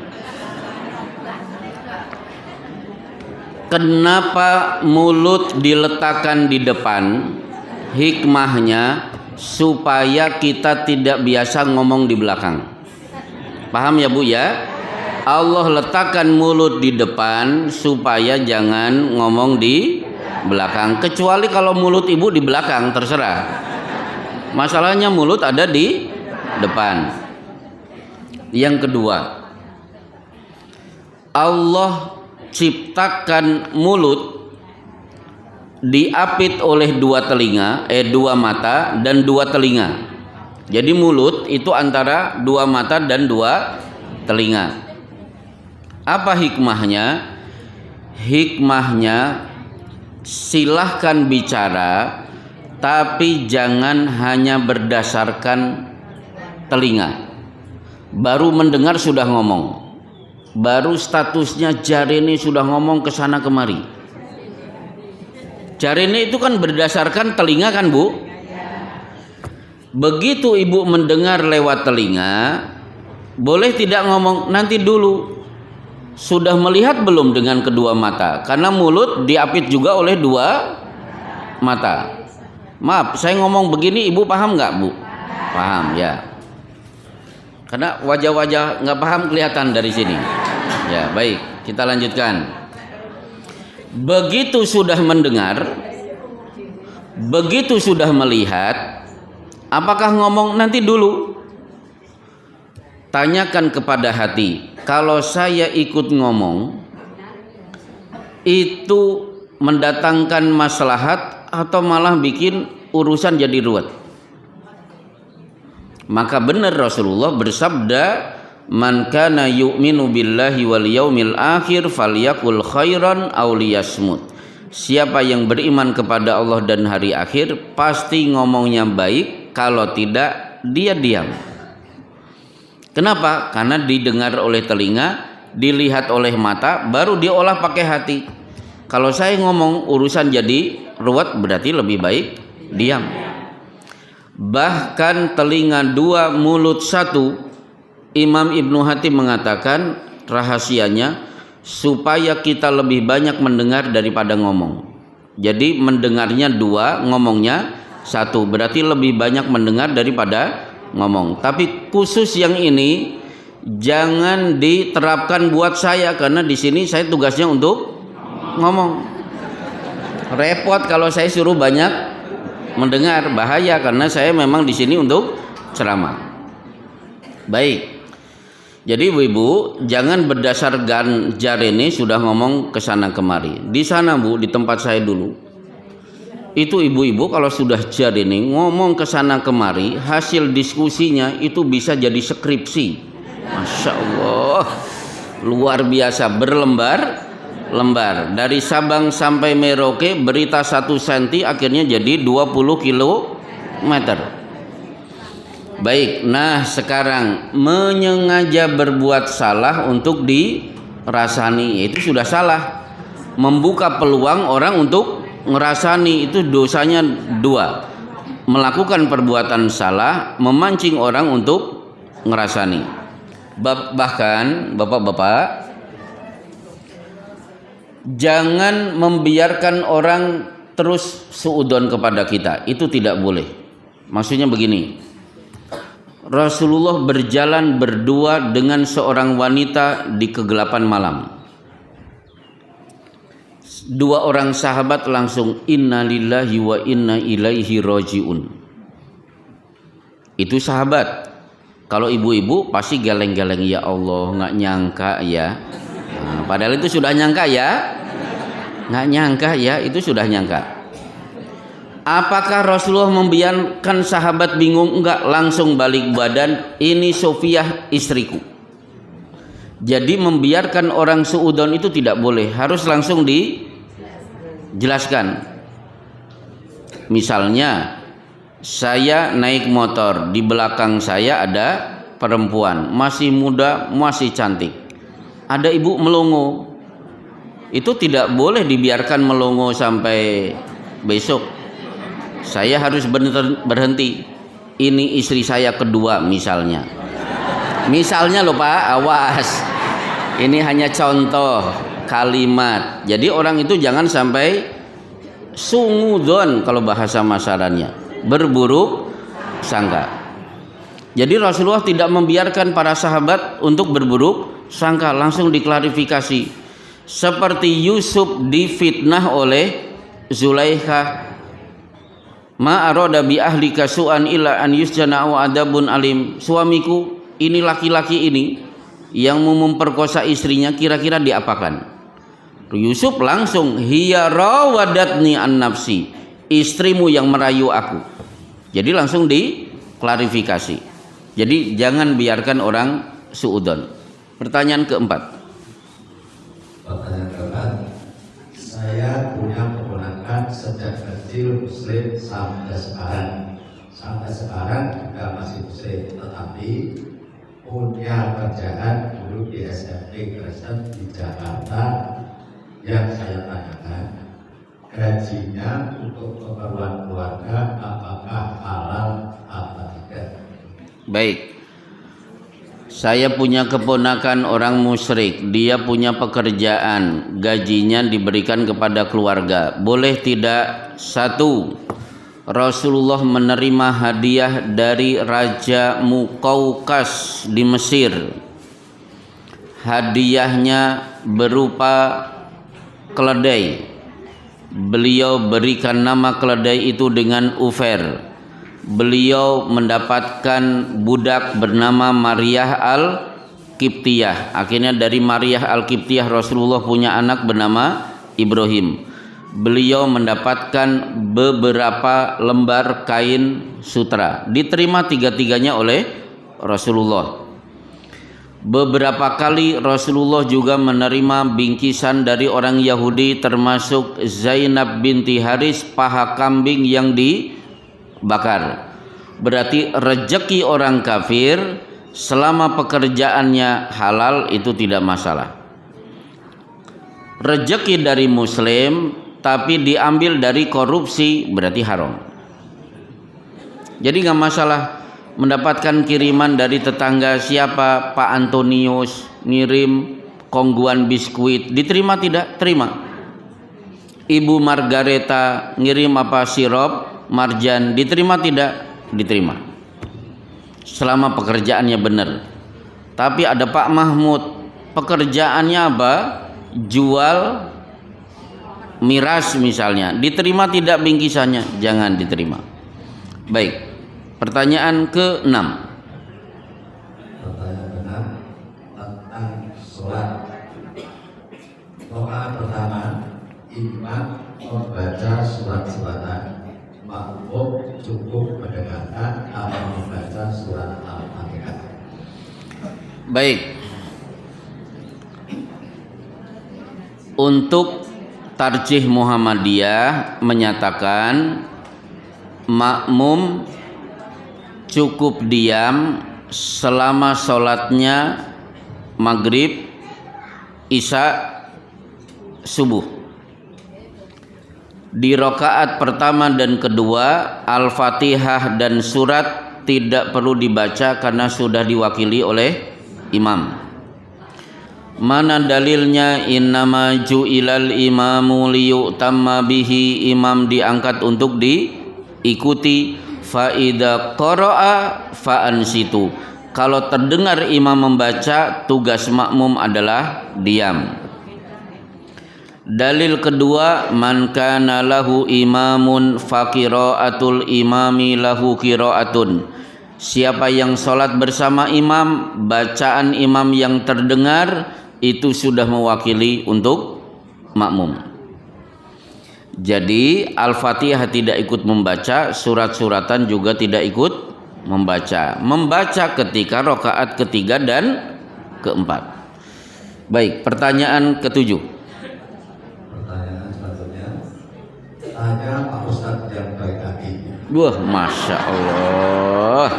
Kenapa mulut diletakkan di depan? Hikmahnya supaya kita tidak biasa ngomong di belakang. Paham ya Bu ya? Allah letakkan mulut di depan supaya jangan ngomong di belakang. Kecuali kalau mulut ibu di belakang, terserah. Masalahnya mulut ada di depan. Yang kedua, Allah ciptakan mulut diapit oleh dua mata dan dua telinga. Jadi mulut itu antara dua mata dan dua telinga. Apa hikmahnya? Hikmahnya silahkan bicara, tapi jangan hanya berdasarkan telinga. Baru mendengar sudah ngomong, baru statusnya Jarene sudah ngomong ke sana kemari. Jarene itu kan berdasarkan telinga kan Bu? Begitu ibu mendengar lewat telinga, boleh tidak ngomong nanti dulu. Sudah melihat belum dengan kedua mata? Karena mulut diapit juga oleh dua mata. Maaf, saya ngomong begini ibu paham nggak Bu? Paham ya. Karena wajah-wajah nggak paham kelihatan dari sini. Ya baik, kita lanjutkan. Begitu sudah mendengar, begitu sudah melihat, apakah ngomong nanti dulu? Tanyakan kepada hati. Kalau saya ikut ngomong, itu mendatangkan maslahat atau malah bikin urusan jadi ruwet? Maka benar Rasulullah bersabda, "Man kana yu'minu billahi wal yaumil akhir falyakul khairan aw liyasmut." Siapa yang beriman kepada Allah dan hari akhir pasti ngomongnya baik, kalau tidak dia diam. Kenapa? Karena didengar oleh telinga, dilihat oleh mata, baru diolah pakai hati. Kalau saya ngomong urusan jadi ruwet, berarti lebih baik diam. Bahkan telinga dua, mulut satu. Imam Ibnu Hatim mengatakan rahasianya supaya kita lebih banyak mendengar daripada ngomong. Jadi mendengarnya dua, ngomongnya satu, berarti lebih banyak mendengar daripada ngomong. Tapi khusus yang ini jangan diterapkan buat saya, karena di sini saya tugasnya untuk ngomong. Repot kalau saya suruh banyak mendengar, bahaya karena saya memang di sini untuk ceramah. Baik. Jadi ibu-ibu jangan berdasarkan Jarene sudah ngomong ke sana kemari. Di sana Bu, di tempat saya dulu, itu ibu-ibu kalau sudah Jarene ngomong ke sana kemari, hasil diskusinya itu bisa jadi skripsi. Masya Allah, luar biasa, berlembar-lembar. Dari Sabang sampai Merauke, berita 1 senti akhirnya jadi 20 kilometer. Baik, nah sekarang menyengaja berbuat salah untuk dirasani, itu sudah salah. Membuka peluang orang untuk ngerasani, itu dosanya 2. Melakukan perbuatan salah, memancing orang untuk ngerasani. Bahkan bapak-bapak, jangan membiarkan orang terus suudon kepada kita, itu tidak boleh. Maksudnya begini, Rasulullah berjalan berdua dengan seorang wanita di kegelapan malam. 2 orang sahabat langsung inna lillahi wa inna ilaihi rajiun. Itu sahabat. Kalau ibu-ibu pasti geleng-geleng, ya Allah, nggak nyangka ya. Nah, padahal itu sudah nyangka ya. Nggak nyangka ya, itu sudah nyangka. Apakah Rasulullah membiarkan sahabat bingung? Enggak, langsung balik badan. Ini Sofiah istriku. Jadi membiarkan orang suudon itu tidak boleh, harus langsung dijelaskan. Misalnya saya naik motor, di belakang saya ada perempuan, masih muda, masih cantik. Ada ibu melongo. Itu tidak boleh dibiarkan melongo sampai besok. Saya harus berhenti. Ini istri saya kedua misalnya. Misalnya loh Pak, awas. Ini hanya contoh kalimat. Jadi orang itu jangan sampai sungudon kalau bahasa masyaranya, berburuk sangka. Jadi Rasulullah tidak membiarkan para sahabat untuk berburuk sangka, langsung diklarifikasi. Seperti Yusuf difitnah oleh Zulaikha. Ma arada bi ahlika su'an illa an yusjana wa adabun alim. Suamiku ini, laki-laki ini yang mau memperkosa istrinya, kira-kira diapakan? Yusuf langsung, hiya rawadatni an nafsi, istrimu yang merayu aku. Jadi langsung klarifikasi. Jadi jangan biarkan orang suudzon. Pertanyaan keempat. Pertanyaan keempat, saya punya keponakan sejak kecil Muslim sampai sekarang. Sampai sekarang juga masih Muslim, tetapi punya kerjaan dulu di SMP Kristen di Jakarta. Yang saya tanyakan, gajinya untuk keperluan keluarga apakah halal atau tidak? Baik. Saya punya keponakan orang musyrik, dia punya pekerjaan, gajinya diberikan kepada keluarga. Boleh tidak? Satu, Rasulullah menerima hadiah dari Raja Muqawqas di Mesir. Hadiahnya berupa keledai. Beliau berikan nama keledai itu dengan Ufair. Beliau mendapatkan budak bernama Maryah Al-Qibtiyah. Akhirnya dari Maryah Al-Qibtiyah Rasulullah punya anak bernama Ibrahim. Beliau mendapatkan beberapa lembar kain sutra. Diterima tiga-tiganya oleh Rasulullah. Beberapa kali Rasulullah juga menerima bingkisan dari orang Yahudi, termasuk Zainab binti Haris, paha kambing yang dibakar. Berarti rezeki orang kafir selama pekerjaannya halal itu tidak masalah. Rezeki dari muslim tapi diambil dari korupsi berarti haram. Jadi nggak masalah mendapatkan kiriman dari tetangga, siapa, Pak Antonius ngirim kongguan biskuit, diterima tidak? Terima. Ibu Margareta ngirim apa, sirup marjan, diterima tidak? Diterima. Selama pekerjaannya benar. Tapi ada Pak Mahmud, pekerjaannya apa? Jual miras misalnya, diterima tidak bingkisannya? Jangan diterima. Baik. Pertanyaan ke-6. Pertanyaan ke-6 tentang sholat. Rakaat pertama, imam membaca surat-suratan, makmum cukup mendengarkan atau membaca surat Al-Fatihah. Baik. Untuk Tarjih Muhammadiyah menyatakan makmum cukup diam selama sholatnya maghrib, isya, subuh. Di rakaat pertama dan kedua, Al-Fatihah dan surat tidak perlu dibaca karena sudah diwakili oleh imam. Mana dalilnya? Innama ju'ilal imamu liyu'tamma bihi, imam diangkat untuk diikuti. Fa idza qara'a fa ansitu, kalau terdengar imam membaca, tugas makmum adalah diam. Dalil kedua, man kana lahu imamun fa qiraatul imami lahu qiraatun, siapa yang sholat bersama imam, bacaan imam yang terdengar itu sudah mewakili untuk makmum. Jadi Al-Fatihah tidak ikut membaca, surat-suratan juga tidak ikut membaca. Membaca ketika rakaat ketiga dan keempat. Baik, pertanyaan ke-7. Pertanyaan selanjutnya, tanya Pak Ustadz yang baik hati. Wah, Masya Allah.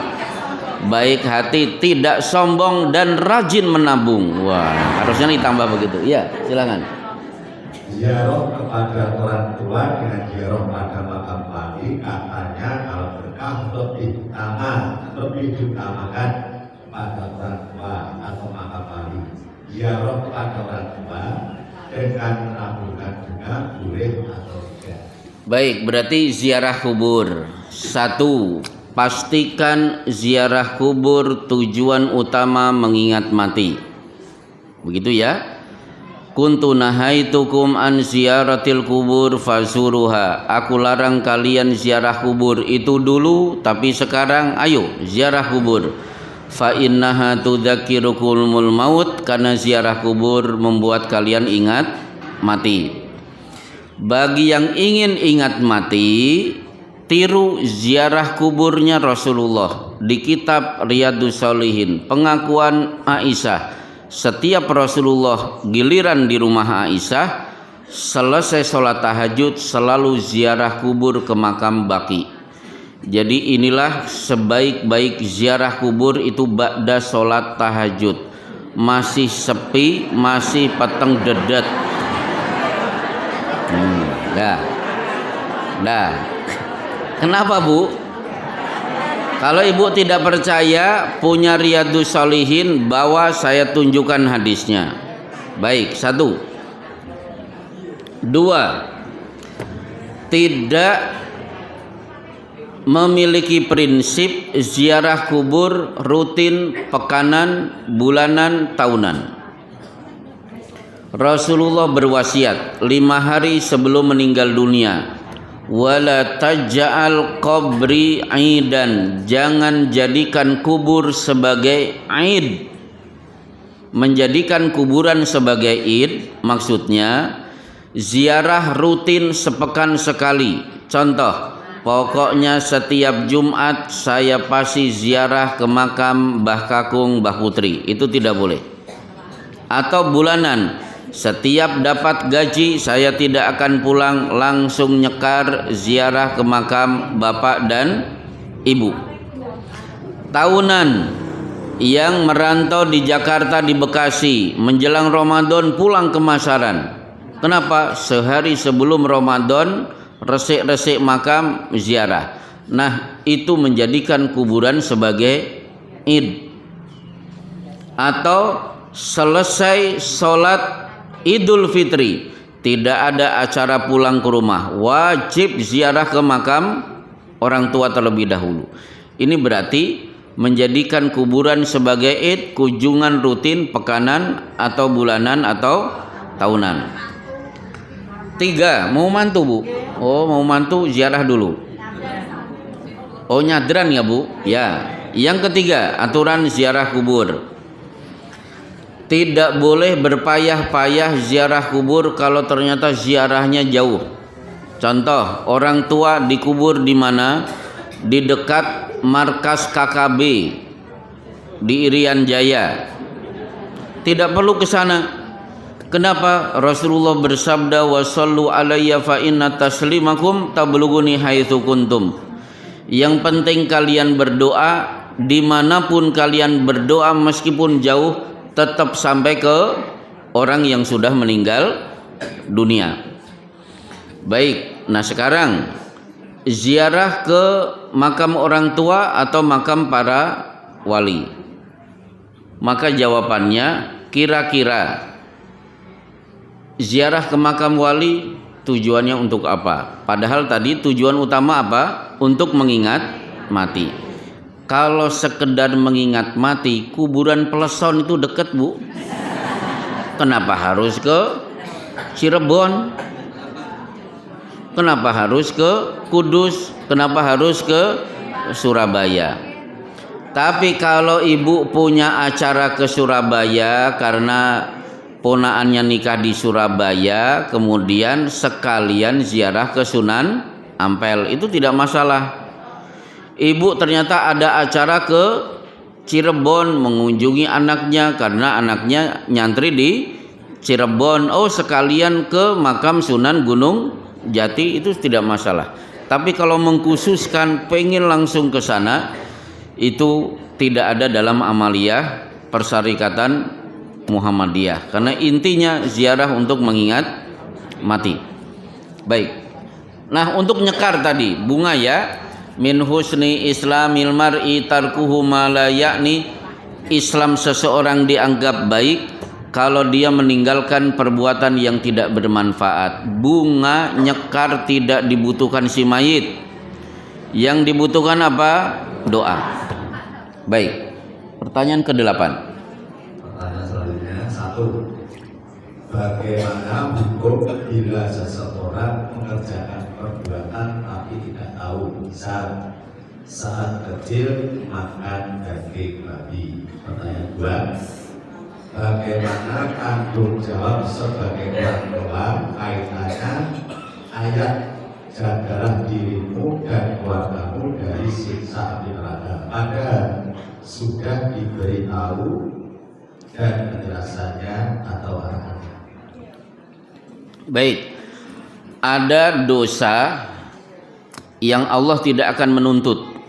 Baik hati, tidak sombong dan rajin menabung. Wah, harusnya ditambah begitu. Ya, silakan. Ziarah kepada orang tua dengan ziarah pada makam wali, katanya kalau berkah lebih diutamakan pada orang tua atau makam wali. Ziarah kepada orang tua dengan menabungkan bunga boleh atau tidak? Baik, berarti ziarah kubur. Satu, pastikan ziarah kubur tujuan utama mengingat mati. Begitu ya. Kuntu nahaitukum an ziyaratil kubur fazuruha. Aku larang kalian ziarah kubur itu dulu, tapi sekarang ayo ziarah kubur. Fa innaha tudzakirukumul maut, karena ziarah kubur membuat kalian ingat mati. Bagi yang ingin ingat mati, tiru ziarah kuburnya Rasulullah. Di kitab Riyadhus Shalihin pengakuan Aisyah, setiap Rasulullah giliran di rumah Aisyah selesai sholat tahajud selalu ziarah kubur ke makam Baqi. Jadi inilah sebaik-baik ziarah kubur itu ba'da sholat tahajud. Masih sepi, masih peteng dedet. Dah. Kenapa Bu? Kalau Ibu tidak percaya, punya Riyadhus Shalihin, bawa saya tunjukkan hadisnya. Baik, 1. 2. Tidak memiliki prinsip ziarah kubur rutin pekanan, bulanan, tahunan. Rasulullah berwasiat 5 hari sebelum meninggal dunia, wala taj'al qabri aidan, jangan jadikan kubur sebagai aid. Menjadikan kuburan sebagai id maksudnya ziarah rutin sepekan sekali. Contoh, pokoknya setiap Jumat saya pasti ziarah ke makam Mbah Kakung, Mbah Putri. Itu tidak boleh. Atau bulanan, setiap dapat gaji saya tidak akan pulang, langsung nyekar ziarah ke makam bapak dan ibu. Tahunan, yang merantau di Jakarta, di Bekasi, menjelang Ramadan pulang ke Masaran. Kenapa? Sehari sebelum Ramadan resik-resik makam ziarah. Nah, itu menjadikan kuburan sebagai id. Atau selesai sholat Idul Fitri, tidak ada acara pulang ke rumah, wajib ziarah ke makam orang tua terlebih dahulu. Ini berarti menjadikan kuburan sebagai id, kunjungan rutin pekanan atau bulanan atau tahunan. 3. Mau mantu Bu? Oh, mau mantu ziarah dulu. Oh, nyadran ya Bu? Ya. Yang ketiga, aturan ziarah kubur. Tidak boleh berpayah-payah ziarah kubur kalau ternyata ziarahnya jauh. Contoh, orang tua dikubur di mana? Di dekat markas KKB di Irian Jaya. Tidak perlu ke sana. Kenapa? Rasulullah bersabda, "Wassallu alayya fa inna taslimakum tablughuni haitsu kuntum." Yang penting kalian berdoa, dimanapun kalian berdoa meskipun jauh, tetap sampai ke orang yang sudah meninggal dunia. Baik, nah sekarang ziarah ke makam orang tua atau makam para wali. Maka jawabannya, kira-kira ziarah ke makam wali tujuannya untuk apa? Padahal tadi tujuan utama apa? Untuk mengingat mati. Kalau sekedar mengingat mati, kuburan Peleson itu dekat Bu. Kenapa harus ke Cirebon? Kenapa harus ke Kudus? Kenapa harus ke Surabaya? Tapi kalau ibu punya acara ke Surabaya karena ponaannya nikah di Surabaya, kemudian sekalian ziarah ke Sunan Ampel, itu tidak masalah. Ibu ternyata ada acara ke Cirebon mengunjungi anaknya karena anaknya nyantri di Cirebon. Oh, sekalian ke makam Sunan Gunung Jati, itu tidak masalah. Tapi kalau mengkhususkan pengen langsung ke sana, itu tidak ada dalam amaliyah Persyarikatan Muhammadiyah. Karena intinya ziarah untuk mengingat mati. Baik. Nah, untuk nyekar tadi, bunga ya. Min husni islamil mar'i tarkuhu ma la ya'ni, Islam seseorang dianggap baik kalau dia meninggalkan perbuatan yang tidak bermanfaat. Bunga nyekar tidak dibutuhkan si mayit. Yang dibutuhkan apa? Doa. Baik. Pertanyaan ke-8. Pertanyaan selanjutnya, 1. Bagaimana hukum bila seseorang mengerjakan perbuatan tapi tidak tahu? Misal saat kecil makan daging babi. Pertanyaan 2. Bagaimana tanggung jawab sebagai orang tua kaitannya ayat jagalah dirimu dan keluargamu dari siksa api neraka. Padahal sudah diberitahu dan penjelasannya atau arahannya. Baik, ada dosa yang Allah tidak akan menuntut.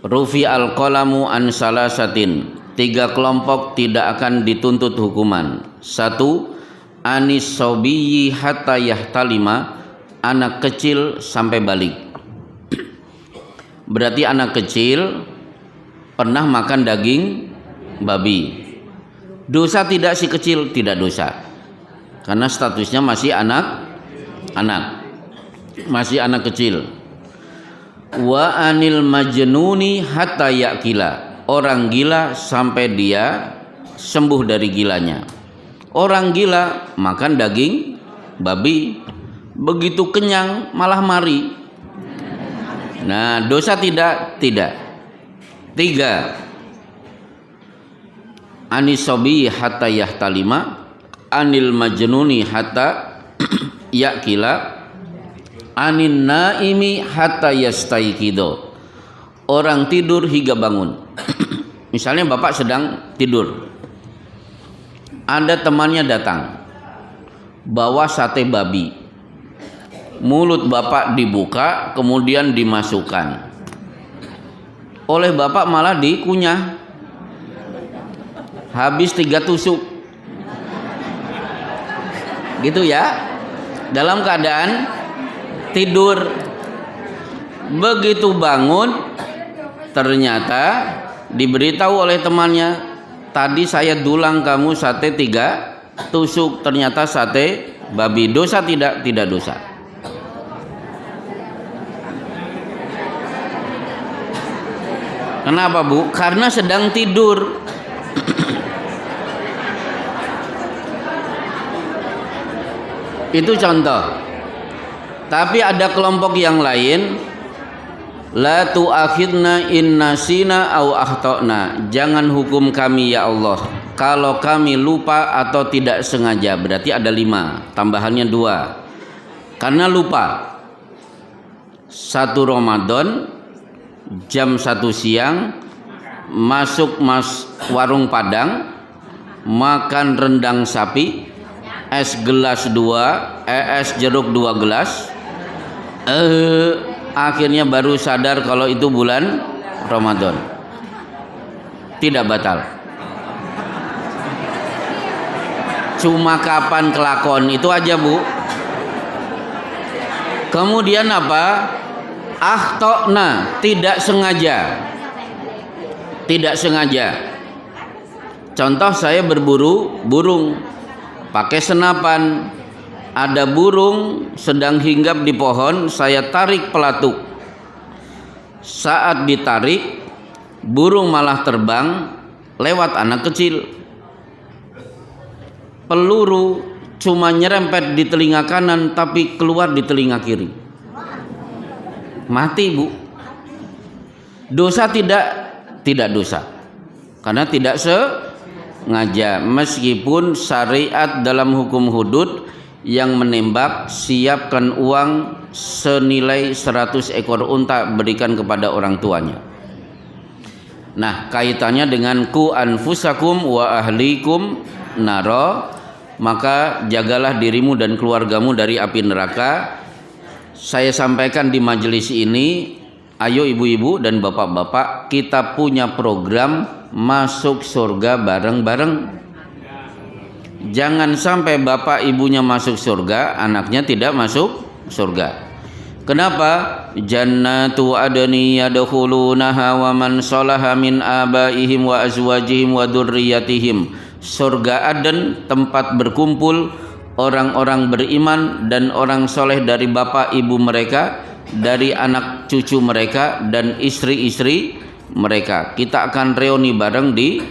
Rufi al-qalamu an salasatin, 3 kelompok tidak akan dituntut hukuman. 1, anis sobiyyi hatta yahtalima, anak kecil sampai balik. Berarti anak kecil pernah makan daging babi. Dosa tidak si kecil? Tidak dosa, karena statusnya masih anak, masih anak kecil. Wa anil majnuni hatta yakila, orang gila sampai dia sembuh dari gilanya. Orang gila makan daging babi, begitu kenyang malah mari. Nah, dosa tidak? Tidak. 3, anis sobi hatta yahtalima, anil majnuni hatta yakila, anin naimi hatta yastaikido, orang tidur hingga bangun. Misalnya bapak sedang tidur, ada temannya datang bawa sate babi, mulut bapak dibuka kemudian dimasukkan, oleh bapak malah dikunyah, habis 3 tusuk gitu ya, dalam keadaan tidur. Begitu bangun ternyata diberitahu oleh temannya, tadi saya dulang kamu sate 3 tusuk, ternyata sate babi. Dosa tidak? Tidak dosa. Kenapa Bu? Karena sedang tidur. Itu contoh. Tapi ada kelompok yang lain, la tu'akhidna in nasina au akhtana, jangan hukum kami ya Allah kalau kami lupa atau tidak sengaja. Berarti ada 5, tambahannya 2. Karena lupa, 1 Ramadan jam 1 siang masuk warung Padang, makan rendang sapi, es gelas 2, es jeruk 2 gelas. Akhirnya baru sadar kalau itu bulan Ramadan. Tidak batal. Cuma kapan kelakon itu aja Bu. Kemudian apa? Akhtona, tidak sengaja. Tidak sengaja. Contoh, saya berburu burung pakai senapan, ada burung sedang hinggap di pohon, saya tarik pelatuk. Saat ditarik, burung malah terbang lewat anak kecil. Peluru cuma nyerempet di telinga kanan tapi keluar di telinga kiri. Mati Bu. Dosa tidak? Tidak dosa, karena tidak sengaja. Meskipun syariat dalam hukum hudud yang menembak, siapkan uang senilai 100 ekor unta, berikan kepada orang tuanya. Nah, kaitannya dengan ku anfusakum wa ahlikum naro, maka jagalah dirimu dan keluargamu dari api neraka. Saya sampaikan di majelis ini, ayo ibu-ibu dan bapak-bapak, kita punya program masuk surga bareng-bareng. Jangan sampai bapak ibunya masuk surga, anaknya tidak masuk surga. Kenapa? Jannatu adni yadkhulunaha wa man salaha min abaihim wa azwajihim wa dzurriyyatihim. Surga Aden, tempat berkumpul orang-orang beriman dan orang soleh dari bapak ibu mereka, dari anak cucu mereka dan istri-istri mereka. Kita akan reuni bareng di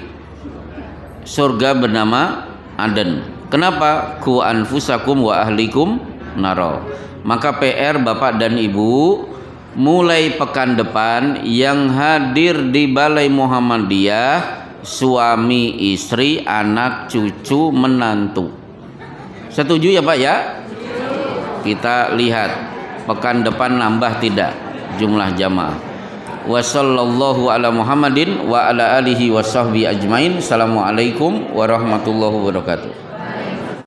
surga bernama Aden. Kenapa? Ku anfusakum wa ahlikum naro. Maka PR bapak dan ibu, mulai pekan depan yang hadir di Balai Muhammadiyah, suami, istri, anak, cucu, menantu. Setuju ya Pak ya? Kita lihat pekan depan nambah tidak jumlah jamaah. Wa sallallahu ala Muhammadin wa ala alihi wa sahbihi ajmain. Assalamualaikum warahmatullahi wabarakatuh.